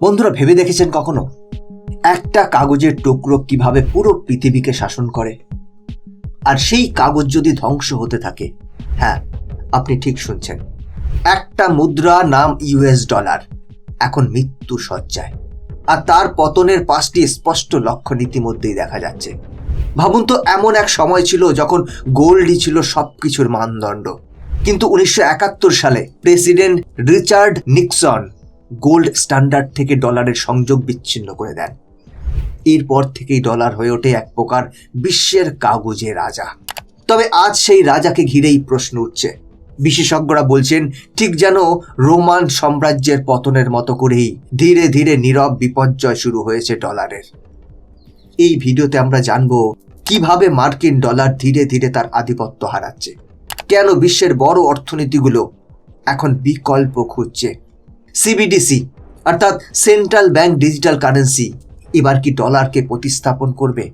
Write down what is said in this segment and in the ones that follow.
বন্ধুরা, ভেবে দেখেছেন কখনো একটা কাগজের টুকরো কিভাবে পুরো পৃথিবীকে শাসন করে? আর সেই কাগজ যদি ধ্বংস হতে থাকে, হ্যাঁ, আপনি ঠিক শুনছেন, একটা মুদ্রা নাম ইউএস ডলার এখন মৃত্যু সজ্জায়। আর তার পতনের 5টি স্পষ্ট লক্ষণ ইতিমধ্যেই দেখা যাচ্ছে। ভাবুন তো, এমন এক সময় ছিল যখন গোল্ডই ছিল সবকিছুর মানদণ্ড। কিন্তু 1971 সালে president Richard Nixon gold standard থেকে ডলারের সংযোগ বিচ্ছিন্ন করে দেন। এরপর থেকেই ডলার হয়ে ওঠে এক প্রকার বিশ্বের কাগজে রাজা। তবে আজ সেই রাজাকে ঘিরেই প্রশ্ন উঠছে। বিশেষজ্ঞরা বলছেন, ঠিক যেন রোমান সাম্রাজ্যের পতনের মতো করেই ধীরে ধীরে নীরব বিপর্যয় শুরু হয়েছে ডলারের। এই ভিডিওতে আমরা জানব কিভাবে মার্কিন ডলার ধীরে ধীরে তার আধিপত্য হারাচ্ছে, কেন বিশ্বের বড় অর্থনীতিগুলো এখন বিকল্প খুঁজছে। সিবিডিসি অর্থাৎ সেন্ট্রাল ব্যাংক ডিজিটাল কারেন্সি এবার কি ডলারকে প্রতিস্থাপন করবে?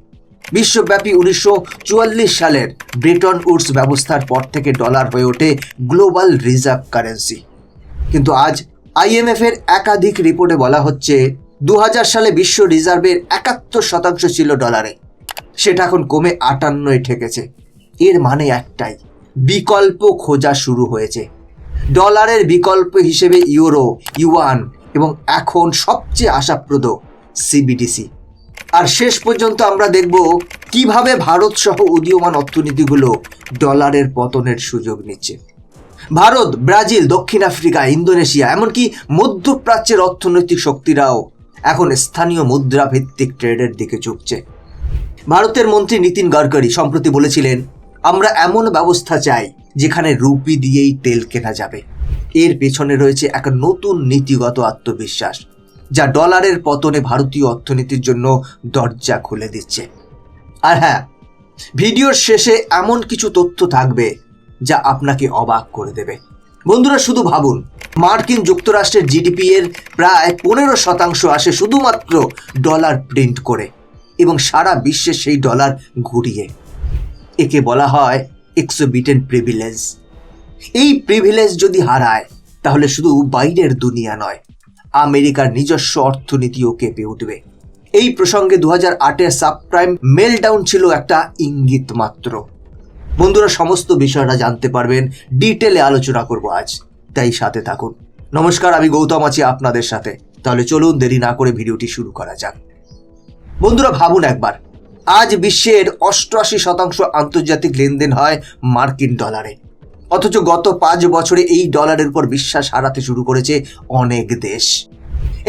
বিশ্বব্যাপী 1944 সালের ব্রেটন উডস ব্যবস্থার পর থেকে ডলার হয়ে ওঠে গ্লোবাল রিজার্ভ কারেন্সি। কিন্তু আজ আইএমএফ এর একাধিক রিপোর্টে বলা হচ্ছে 2000 সালে বিশ্ব রিজার্ভের 71% ছিল ডলারে, সেটা এখন কমে 58 ঠেকেছে। এর মানে একটাই, বিকল্প খোঁজা শুরু হয়েছে। ডলারের বিকল্প হিসেবে ইউরো, ইউয়ান এবং এখন সবচেয়ে আশাপ্রদ সিবিডিসি। আর শেষ পর্যন্ত আমরা দেখব কিভাবে ভারত সহ উদীয়মান অর্থনীতিগুলো ডলারের পতনের সুযোগ নিচ্ছে। ভারত, ব্রাজিল, দক্ষিণ আফ্রিকা, ইন্দোনেশিয়া, এমনকি মধ্যপ্রাচ্যের অর্থনৈতিক শক্তিরাও এখন স্থানীয় মুদ্রা ভিত্তিক ট্রেডের দিকে ঝুঁকছে। ভারতের মন্ত্রী নীতিন গডকরি সম্প্রতি বলেছিলেন, আমরা এমন ব্যবস্থা চাই যেখানে রুপি দিয়েই তেল কেনা যাবে। এর পেছনে রয়েছে এক নতুন নীতিগত আত্মবিশ্বাস, যা ডলারের পতনে ভারতীয় অর্থনীতির জন্য দরজা খুলে দিচ্ছে। আর হ্যাঁ, ভিডিওর শেষে এমন কিছু তথ্য থাকবে যা আপনাকে অবাক করে দেবে। বন্ধুরা, শুধু ভাবুন, মার্কিন যুক্তরাষ্ট্রের জিডিপি এর প্রায় 15% আসে শুধুমাত্র ডলার প্রিন্ট করে এবং সারা বিশ্বে সেই ডলার ঘুরিয়ে। একে বলা হয় এক্সোবিটেন্ট প্রিভিলেজ। এই প্রিভিলেজ যদি হারায়, তাহলে শুধু বাইরের দুনিয়া নয়, আমেরিকার নিজস্ব অর্থনীতিও কেঁপে উঠবে। এই প্রসঙ্গে 2008-এর সাবপ্রাইম মেলডাউন ছিল একটা ইঙ্গিত মাত্র। বন্ধুরা, সমস্ত বিষয়টা জানতে পারবেন, ডিটেলে আলোচনা করব আজ, তাই সাথে থাকুন। নমস্কার, আমি গৌতম আছি আপনাদের সাথে। তাহলে চলুন দেরি না করে ভিডিওটি শুরু করা যাক। বন্ধুরা, ভাবুন একবার, আজ বিশ্বের 88% আন্তর্জাতিক লেনদেন হয় মার্কিন ডলারে। অথচ গত 5 বছরে এই ডলারের উপর বিশ্বাস হারাতে শুরু করেছে অনেক দেশ।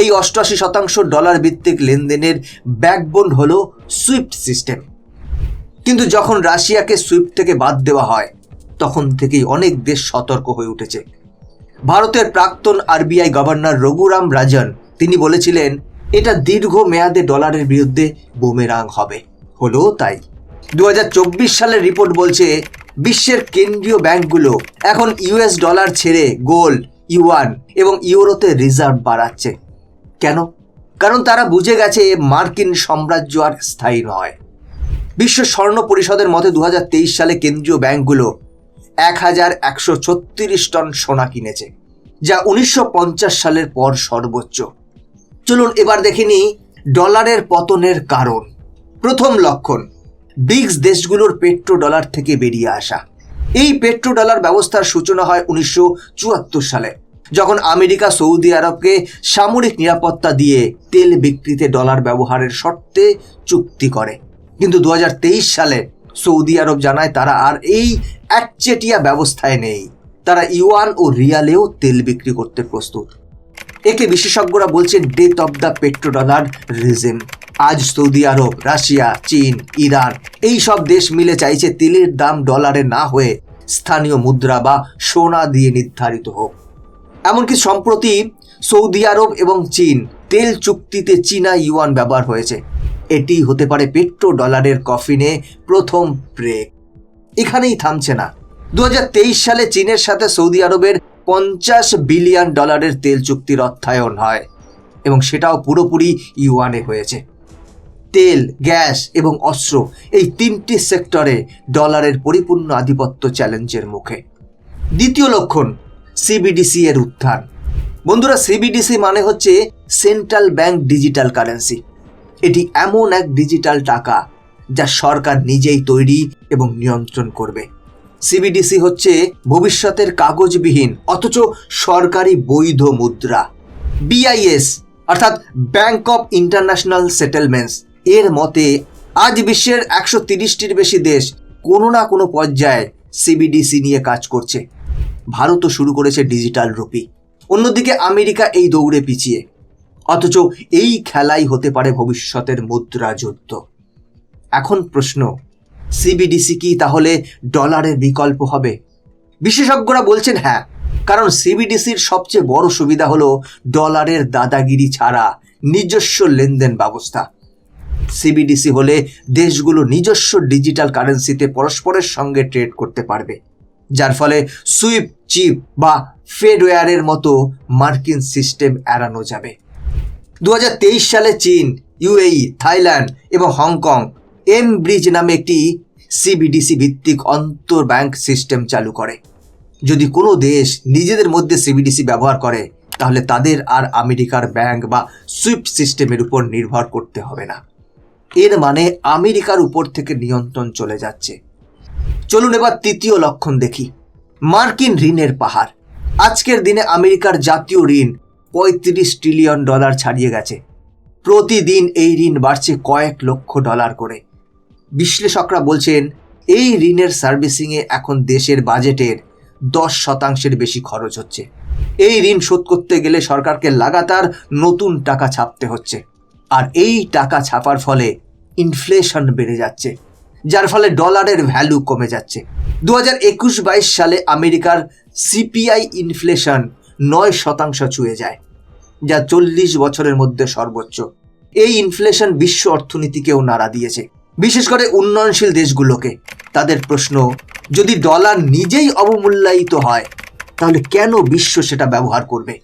এই 88% ডলার ভিত্তিক লেনদেনের ব্যাকবোন হলো সুইফট সিস্টেম। কিন্তু যখন রাশিয়াকে সুইফট থেকে বাদ দেওয়া হয়, তখন থেকেই অনেক দেশ সতর্ক হয়ে উঠেছে। ভারতের প্রাক্তন আরবিআই গভর্নর রঘুরাম রাজন তিনি বলেছিলেন, এটা দীর্ঘ মেয়াদে ডলারের বিরুদ্ধে বুমেরাং হবে। হলো তাই। 2024 সালের রিপোর্ট বলছে, বিশ্বের কেন্দ্রীয় ব্যাংকগুলো এখন ইউএস ডলার ছেড়ে গোল্ড, ইউয়ান এবং ইউরোতে রিজার্ভ বাড়াচ্ছে। কেন? কারণ তারা বুঝে গেছে মার্কিন সাম্রাজ্য আর স্থায়ী নয়। বিশ্ব স্বর্ণ পরিষদের মতে 2023 সালে কেন্দ্রীয় ব্যাংকগুলো 1136 টন সোনা কিনেছে, যা 1950 সালের পর সর্বোচ্চ। চলুন এবার দেখে নিই ডলারের পতনের কারণ। প্রথম লক্ষণ, ব্রিক্স দেশগুলোর পেট্রো ডলার থেকে বেরিয়ে আসা। এই পেট্রো ডলার ব্যবস্থার সূচনা হয় 1974 সালে, যখন আমেরিকা সৌদি আরবকে সামরিক নিরাপত্তা দিয়ে তেল বিক্রিতে ডলার ব্যবহারের শর্তে চুক্তি করে। কিন্তু 2023 সালে সৌদি আরব জানায় তারা আর এই একচেটিয়া ব্যবস্থায় নেই। তারা ইউয়ান ও রিয়ালেও তেল বিক্রি করতে প্রস্তুত। একে বিশেষজ্ঞরা বলছেন death of the petro dollar regime. আজ সৌদি আরব, রাশিয়া, চীন, ইরান এই সব দেশ মিলে চাইছে তেলের দাম ডলারে না হয়ে স্থানীয় মুদ্রা বা সোনা দিয়ে নির্ধারিত হোক। এমনকি সম্প্রতি সৌদি আরব এবং চীন তেল চুক্তিতে চীনা ইউয়ান ব্যবহার হয়েছে। এটি হতে পারে পেট্রো ডলারের কফিনে প্রথম ব্রেক। এখানেই থামছে না। 2023 সালে চীনের সাথে সৌদি আরবের $50 বিলিয়ন তেল চুক্তির অর্থায়ন হয় এবং সেটাও পুরোপুরি ইউয়ানে হয়েছে। তেল, গ্যাস এবং অস্ত্র এই 3টি সেক্টরে ডলারের পরিপূর্ণ আধিপত্য চ্যালেঞ্জের মুখে। দ্বিতীয় লক্ষণ, সিবিডিসি এর উত্থান। বন্ধুরা, সিবিডিসি মানে হচ্ছে সেন্ট্রাল ব্যাংক ডিজিটাল কারেন্সি। এটি এমন এক ডিজিটাল টাকা যা সরকার নিজেই তৈরি এবং নিয়ন্ত্রণ করবে। সিবিডিসি হচ্ছে ভবিষ্যতের কাগজবিহীন অথচ সরকারি বৈধ মুদ্রা। বিআইএস অর্থাৎ ব্যাংক অফ ইন্টারন্যাশনাল সেটেলমেন্টস এর মতে আজ বিশ্বের 130টির বেশি দেশ কোনো না কোনো পর্যায়ে সিবিডিসি নিয়ে কাজ করছে। ভারতও শুরু করেছে ডিজিটাল রুপি। অন্যদিকে আমেরিকা এই দৌড়ে পিছিয়ে। অথচ এই খেলাই হতে পারে ভবিষ্যতের মুদ্রা যুদ্ধ। এখন প্রশ্ন, সিবিডিসি কি তাহলে ডলারের বিকল্প হবে? বিশেষজ্ঞরা বলছেন হ্যাঁ, কারণ সিবিডিসির সবচেয়ে বড় সুবিধা হলো ডলারের দাদাগিরি ছাড়া নিজস্ব লেনদেন ব্যবস্থা। সিবিডিসি হলে দেশগুলো নিজস্ব ডিজিটাল কারেন্সিতে পরস্পরের সঙ্গে ট্রেড করতে পারবে, যার ফলে সুইফট, চিপ বা ফেডওয়্যারের মতো মার্কিন সিস্টেম এড়ানো যাবে। 2023 সালে চীন, ইউএই, থাইল্যান্ড এবং হংকং ব্রিজ নামে একটি সিবিডিসি ভিত্তিক অন্তর ব্যাংক সিস্টেম চালু করে। যদি কোনো দেশ নিজেদের মধ্যে সিবিডিসি ব্যবহার করে তাহলে তাদের আর আমেরিকার ব্যাংক বা সুইফট সিস্টেমের উপর নির্ভর করতে হবে না। এর মানে আমেরিকার উপর থেকে নিয়ন্ত্রণ চলে যাচ্ছে। চলুন এবার তৃতীয় লক্ষণ দেখি, মার্কিন ঋণের পাহাড়। আজকের দিনে আমেরিকার জাতীয় ঋণ $35 ট্রিলিয়ন ছাড়িয়ে গেছে। প্রতিদিন এই ঋণ বাড়ছে কয়েক লক্ষ ডলার করে। বিশ্লেষকরা বলছেন এই ঋণের সার্ভিসিংয়ে এখন দেশের বাজেটের 10% বেশি খরচ হচ্ছে। এই ঋণ শোধ করতে গেলে সরকারকে লাগাতার নতুন টাকা ছাপতে হচ্ছে, আর এই টাকা ছাপার ফলে ইনফ্লেশন বেড়ে যাচ্ছে, যার ফলে ডলারের ভ্যালু কমে যাচ্ছে। 2021-22 সালে আমেরিকার সিপিআই ইনফ্লেশন 9% ছুঁয়ে যায়, যা 40 বছরের মধ্যে সর্বোচ্চ। এই ইনফ্লেশন বিশ্ব অর্থনীতিকেও নাড়া দিয়েছে, বিশেষ করে উন্নয়নশীল দেশগুলোকে। তাদের প্রশ্ন, যদি ডলার নিজেই অবমূল্যায়িত হয় তাহলে কেন বিশ্ব সেটা ব্যবহার করবে?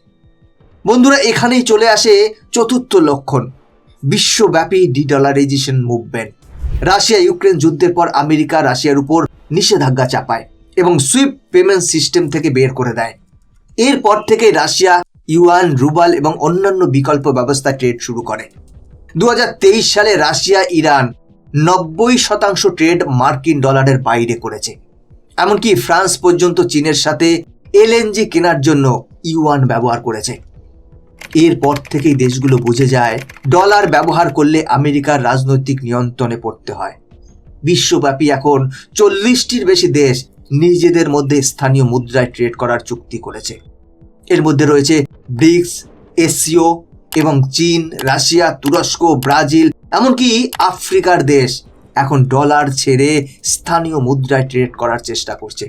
বন্ধুরা, এখানেই চলে আসে চতুর্থ লক্ষণ, বিশ্বব্যাপী ডিডলারাইজেশন মুভমেন্ট। রাশিয়া ইউক্রেন যুদ্ধের পর আমেরিকা রাশিয়ার উপর নিষেধাজ্ঞা চাপায় এবং সুইফট পেমেন্ট সিস্টেম থেকে বের করে দেয়। এরপর থেকে রাশিয়া ইউয়ান, রুবল এবং অন্যান্য বিকল্প ব্যবস্থা ট্রেড শুরু করে। 2023 সালে রাশিয়া ইরান 90% ট্রেড মার্কিন ডলারের বাইরে করেছে। এমনকি ফ্রান্স পর্যন্ত চীনের সাথে এলএনজি কেনার জন্য ইউয়ান ব্যবহার করেছে। এরপর থেকেই দেশগুলো বুঝে যায় ডলার ব্যবহার করলে আমেরিকার রাজনৈতিক নিয়ন্ত্রণে পড়তে হয়। বিশ্বব্যাপী এখন 40টির বেশি দেশ নিজেদের মধ্যে স্থানীয় মুদ্রায় ট্রেড করার চুক্তি করেছে। এর মধ্যে রয়েছে ব্রিক্স, এসিও এবং চীন, রাশিয়া, তুরস্ক, ব্রাজিল, এমনকি আফ্রিকার দেশ এখন ডলার ছেড়ে স্থানীয় মুদ্রায় ট্রেড করার চেষ্টা করছে।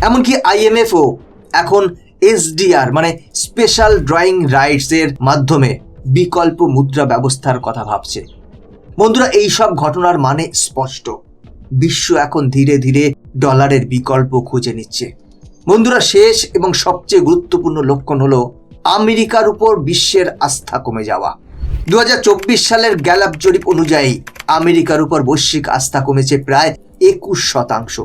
এমনকি আইএমএফও এখন এসডিআর মানে স্পেশাল ড্রয়িং রাইটস এর মাধ্যমে বিকল্প মুদ্রা ব্যবস্থার কথা ভাবছে। বন্ধুরা, এই সব ঘটনার মানে স্পষ্ট, বিশ্ব এখন ধীরে ধীরে ডলারের বিকল্প খুঁজে নিচ্ছে। বন্ধুরা, শেষ এবং সবচেয়ে গুরুত্বপূর্ণ লক্ষণ হলো আমেরিকার উপর বিশ্বের আস্থা কমে যাওয়া। 2024 সালের গ্যালাপ জরিপ অনুযায়ী আমেরিকার উপর বৈশ্বিক আস্থা কমেছে প্রায় 21%।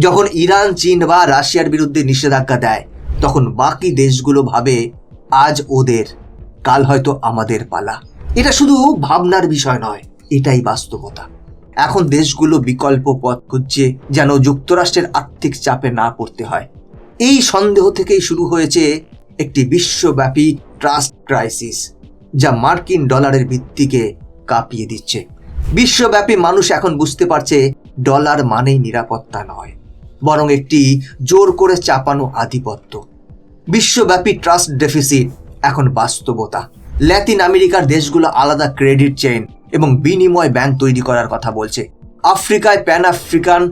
যখন ইরান, চীন বা রাশিয়ার বিরুদ্ধে নিষেধাজ্ঞা দেয় তখন বাকি দেশগুলো ভাবে আজ ওদের, কাল হয়তো আমাদের পালা। এটা শুধু ভাবনার বিষয় নয়, এটাই বাস্তবতা। এখন দেশগুলো বিকল্প পথ খুঁজছে যেন যুক্তরাষ্ট্রের আর্থিক চাপে না পড়তে হয়। এই সন্দেহ থেকেই শুরু হয়েছে একটি বিশ্বব্যাপী ট্রাস্ট ক্রাইসিস, যা মার্কিন ডলারের ভিত্তিকে কাঁপিয়ে দিচ্ছে। বিশ্বব্যাপী মানুষ এখন বুঝতে পারছে ডলার মানেই নিরাপত্তা নয়, বরং একটি জোর করে চাপানো আধিপত্য। বিশ্বব্যাপী ট্রাস্ট ডেফিসিট এখন বাস্তবতা। ল্যাতিন আমেরিকার দেশগুলো আলাদা ক্রেডিট চেইন এবং বিনিময় ব্যাংক তৈরি করার কথা বলছে। আফ্রিকায় প্যান আফ্রিকান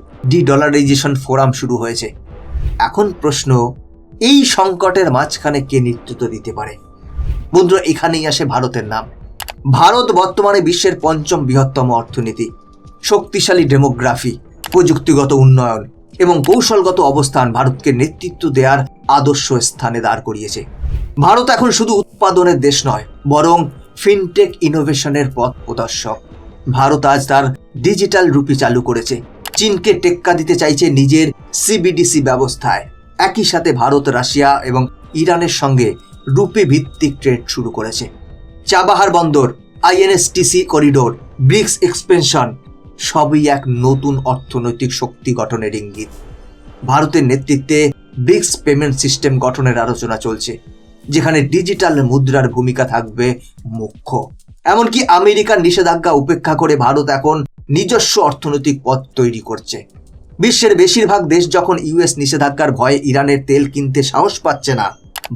ডলারাইজেশন ফোরাম শুরু হয়েছে। এখন প্রশ্ন, এই সংকটের মাঝখানে কে নেতৃত্ব দিতে পারে? বন্ধুরা, এখানেই আসে ভারতের নাম। ভারত বর্তমানে বিশ্বের 5ম বৃহত্তম অর্থনীতি। শক্তিশালী ডেমোগ্রাফি, প্রযুক্তিগত উন্নয়ন এবং কৌশলগত অবস্থান ভারতকে নেতৃত্ব দেওয়ার আদর্শ স্থানে দাঁড় করিয়েছে। ভারত এখন শুধু উৎপাদনের দেশ নয়, বরং ফিনটেক ইনোভেশনের পথ প্রদর্শক। ভারত আজ তার ডিজিটাল রুপি চালু করেছে, চীনকে টেক্কা দিতে চাইছে নিজের সিবিডিসি ব্যবস্থায়। একই সাথে ভারত রাশিয়া এবং ইরানের সঙ্গে রুপি ভিত্তিক ট্রেড শুরু করেছে। চাবাহার বন্দর, INSTC করিডোর, ব্রিক্স এক্সপেনশন সবই এক নতুন অর্থনৈতিক শক্তি গঠনের ইঙ্গিত। ভারতের নেতৃত্বে ব্রিক্স পেমেন্ট সিস্টেম গঠনের আলোচনা চলছে, যেখানে ডিজিটাল মুদ্রার ভূমিকা থাকবে মুখ্য। এমনকি আমেরিকার নিষেধাজ্ঞা উপেক্ষা করে ভারত এখন নিজস্ব অর্থনৈতিক পথ তৈরি করছে। বিশ্বের বেশিরভাগ দেশ যখন US নিষেধাজ্ঞার ভয়ে ইরানের তেল কিনতে সাহস পাচ্ছে না,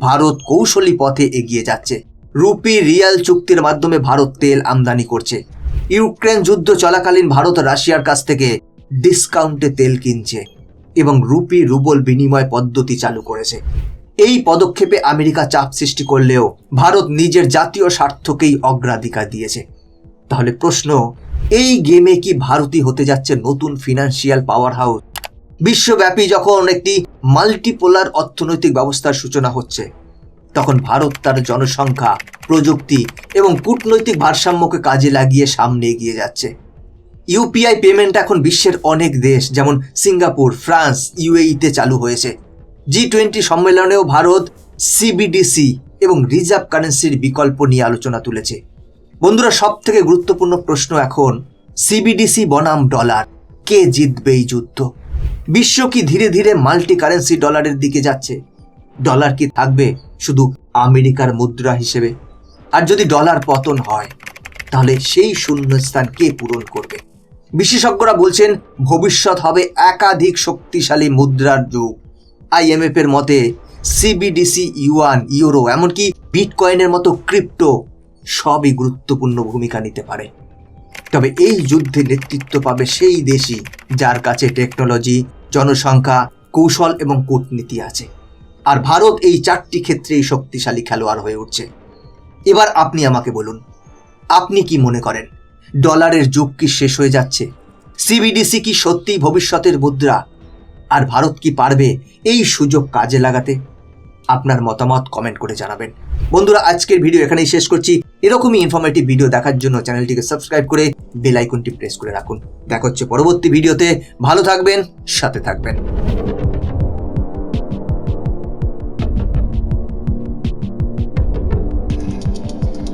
ভারত কৌশলী পথে এগিয়ে যাচ্ছে। রুপি রিয়াল চুক্তির মাধ্যমে ভারত তেল আমদানি করছে। ইউক্রেন যুদ্ধ চলাকালীন ভারত রাশিয়ার কাছ থেকে ডিসকাউন্টে তেল কিনছে এবং রুপি রুবল বিনিময় পদ্ধতি চালু করেছে। এই পদক্ষেপে আমেরিকা চাপ সৃষ্টি করলেও ভারত নিজের জাতীয় স্বার্থকেই অগ্রাধিকার দিয়েছে। তাহলে প্রশ্ন, এই গেমে কি ভারতই হতে যাচ্ছে নতুন ফিনান্সিয়াল পাওয়ার হাউস? বিশ্বব্যাপী যখন একটি মাল্টিপোলার অর্থনৈতিক ব্যবস্থার সূচনা হচ্ছে, তখন ভারত তার জনসংখ্যা, প্রযুক্তি এবং কূটনৈতিক ভারসাম্যকে কাজে লাগিয়ে সামনে এগিয়ে যাচ্ছে। UPI পেমেন্ট এখন বিশ্বের অনেক দেশ যেমন সিঙ্গাপুর, ফ্রান্স, UAE-তে চালু হয়েছে। G20 সম্মেলনেও ভারত CBDC এবং রিজার্ভ কারেন্সির বিকল্প নিয়ে আলোচনা তুলেছে। বন্ধুরা, সব থেকে গুরুত্বপূর্ণ প্রশ্ন এখন CBDC বনাম ডলার, কে জিতবে এই যুদ্ধ? বিশ্ব কি ধীরে ধীরে মাল্টি কারেন্সি ডলারের দিকে যাচ্ছে? ডলার কি থাকবে শুধু আমেরিকার মুদ্রা হিসেবে? আর যদি ডলার পতন হয়, তাহলে সেই শূন্যস্থান কে পূরণ করবে? বিশেষজ্ঞরা বলছেন ভবিষ্যৎ হবে একাধিক শক্তিশালী মুদ্রার যুগ। IMF এর মতে CBDC, ইউয়ান, ইউরো, এমনকি বিটকয়েনের মতো ক্রিপ্টো সবই গুরুত্বপূর্ণ ভূমিকা নিতে পারে। তবে এই যুদ্ধে নেতৃত্ব পাবে সেই দেশই যার কাছে টেকনোলজি, জনসংখ্যা, কৌশল এবং কূটনীতি আছে। আর ভারত এই 4টি ক্ষেত্রেই শক্তিশালী খেলোয়াড় হয়ে উঠছে। এবার আপনি আমাকে বলুন, আপনি কি মনে করেন ডলারের যুগ কি শেষ হয়ে যাচ্ছে? CBDC কি সত্যিই ভবিষ্যতের মুদ্রা? আর ভারত কি পারবে এই সুযোগ কাজে লাগাতে? আপনার মতামত কমেন্ট করে জানাবেন। বন্ধুরা, আজকের ভিডিও এখানেই শেষ করছি। এরকমই ইনফরমেটিভ ভিডিও দেখার জন্য চ্যানেলটিকে সাবস্ক্রাইব করে বেল আইকনটি প্রেস করে রাখুন। দেখা হচ্ছে পরবর্তী ভিডিওতে। ভালো থাকবেন, সাথে থাকবেন।